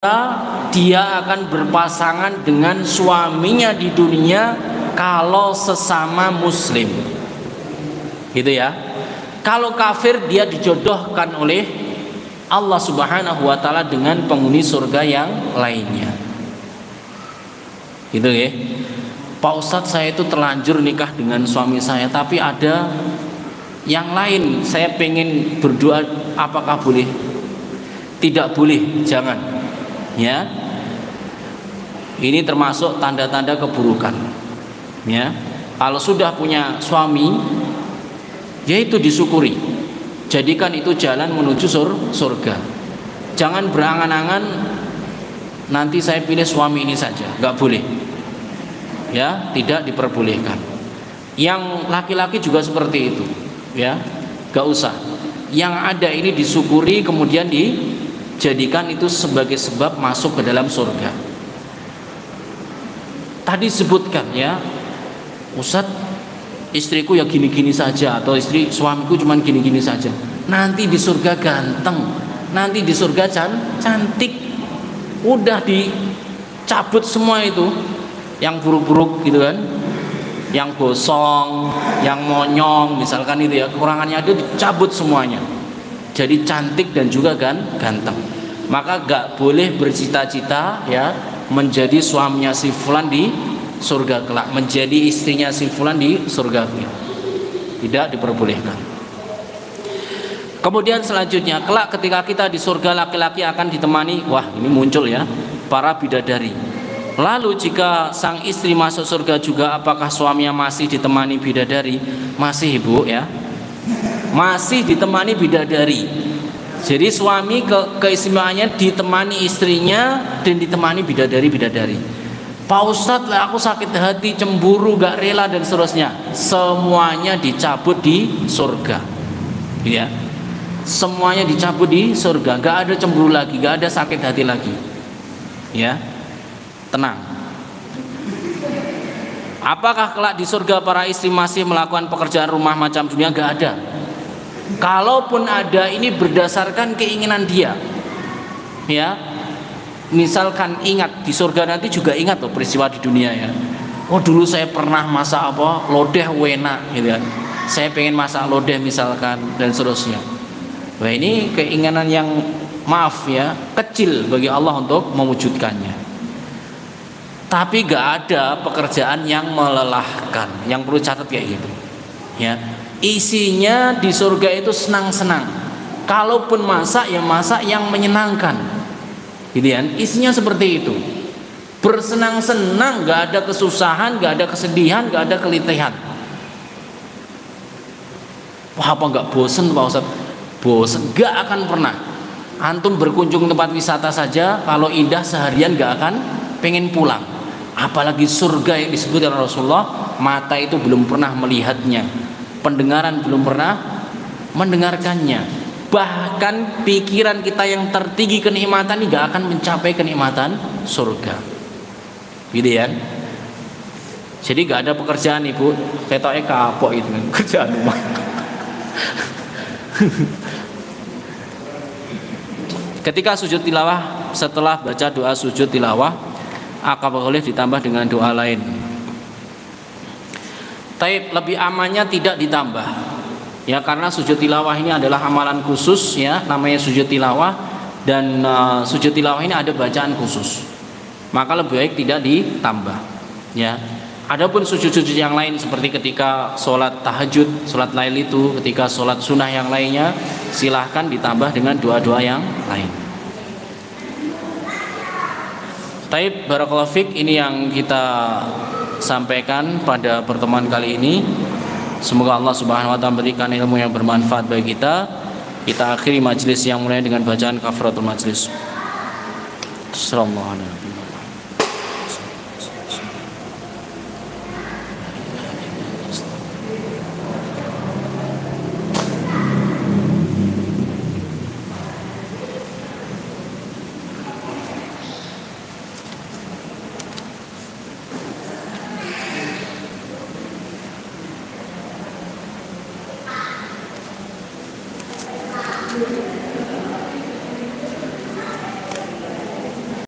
dia akan berpasangan dengan suaminya di dunia kalau sesama muslim, gitu ya. Kalau kafir dia dijodohkan oleh Allah Subhanahu wa taala dengan penghuni surga yang lainnya, gitu ya. Pak Ustadz, saya itu terlanjur nikah dengan suami saya, tapi ada yang lain, saya pengen berdoa, apakah boleh? Tidak boleh, jangan. Ya, ini termasuk tanda-tanda keburukan. Ya, kalau sudah punya suami, yaitu disyukuri, jadikan itu jalan menuju surga. Jangan berangan-angan nanti saya pilih suami ini saja, nggak boleh. Ya, tidak diperbolehkan. Yang laki-laki juga seperti itu. Ya, nggak usah. Yang ada ini disyukuri, kemudian dijadikan itu sebagai sebab masuk ke dalam surga. Tadi sebutkan ya, Ustadz, istriku ya gini-gini saja, atau suamiku cuman gini-gini saja. Nanti di surga ganteng, nanti di surga cantik. Udah dicabut semua itu, yang buruk-buruk gitu kan, yang gosong, yang monyong, misalkan itu ya, kekurangannya ada dicabut semuanya. Jadi cantik dan juga ganteng. Maka gak boleh bercita-cita ya menjadi suaminya si fulan di surga kelak, menjadi istrinya si fulan di surga kelak. Tidak diperbolehkan. Kemudian selanjutnya, kelak ketika kita di surga, laki-laki akan ditemani, wah ini muncul ya, para bidadari. Lalu jika sang istri masuk surga juga, apakah suaminya masih ditemani bidadari? Masih, Ibu ya. Masih ditemani bidadari. Jadi suami keistimewaannya ditemani istrinya dan ditemani bidadari-bidadari. Pak Ustadz lah, aku sakit hati, cemburu, gak rela dan seterusnya. Semuanya dicabut di surga. Ya. Semuanya dicabut di surga. Gak ada cemburu lagi, gak ada sakit hati lagi. Ya. Tenang. Apakah kelak di surga para istri masih melakukan pekerjaan rumah macam dunia? Gak ada. Kalaupun ada, ini berdasarkan keinginan dia. Ya, misalkan ingat di surga nanti juga ingat loh peristiwa di dunia ya. Oh dulu saya pernah masak apa lodeh wena gitu kan. Saya pengen masak lodeh misalkan dan seterusnya. Wah ini keinginan yang maaf ya kecil bagi Allah untuk mewujudkannya. Tapi gak ada pekerjaan yang melelahkan. Yang perlu catat kayak gitu. Ya. Isinya di surga itu senang-senang. Kalaupun masak ya masak yang menyenangkan. Gitu kan? Isinya seperti itu. Bersenang-senang, gak ada kesusahan, gak ada kesedihan, gak ada kelitihan. Wah apa gak bosen Pak Ustadz? Bosen, gak akan pernah. Antum berkunjung tempat wisata saja, kalau indah seharian gak akan pengen pulang. Apalagi surga yang disebut oleh Rasulullah, mata itu belum pernah melihatnya, pendengaran belum pernah mendengarkannya. Bahkan pikiran kita yang tertinggi kenikmatan ini gak akan mencapai kenikmatan surga. Gitu ya. Jadi gak ada pekerjaan Ibu, ketoknya kapok itu kan kerjaan rumah. Ketika sujud tilawah, setelah baca doa sujud tilawah, akan boleh ditambah dengan doa lain. Tapi lebih amannya tidak ditambah. Ya karena sujud tilawah ini adalah amalan khusus ya, namanya sujud tilawah, dan sujud tilawah ini ada bacaan khusus. Maka lebih baik tidak ditambah. Ya. Adapun sujud-sujud yang lain seperti ketika sholat tahajud, sholat lail itu, ketika sholat sunnah yang lainnya, silahkan ditambah dengan doa-doa yang lain. Taib barakallahu fik, ini yang kita sampaikan pada pertemuan kali ini. Semoga Allah Subhanahu wa taala memberikan ilmu yang bermanfaat bagi kita. Kita akhiri majelis yang mulia dengan bacaan kafaratul majelis. Sallallahu alaihi wasallam.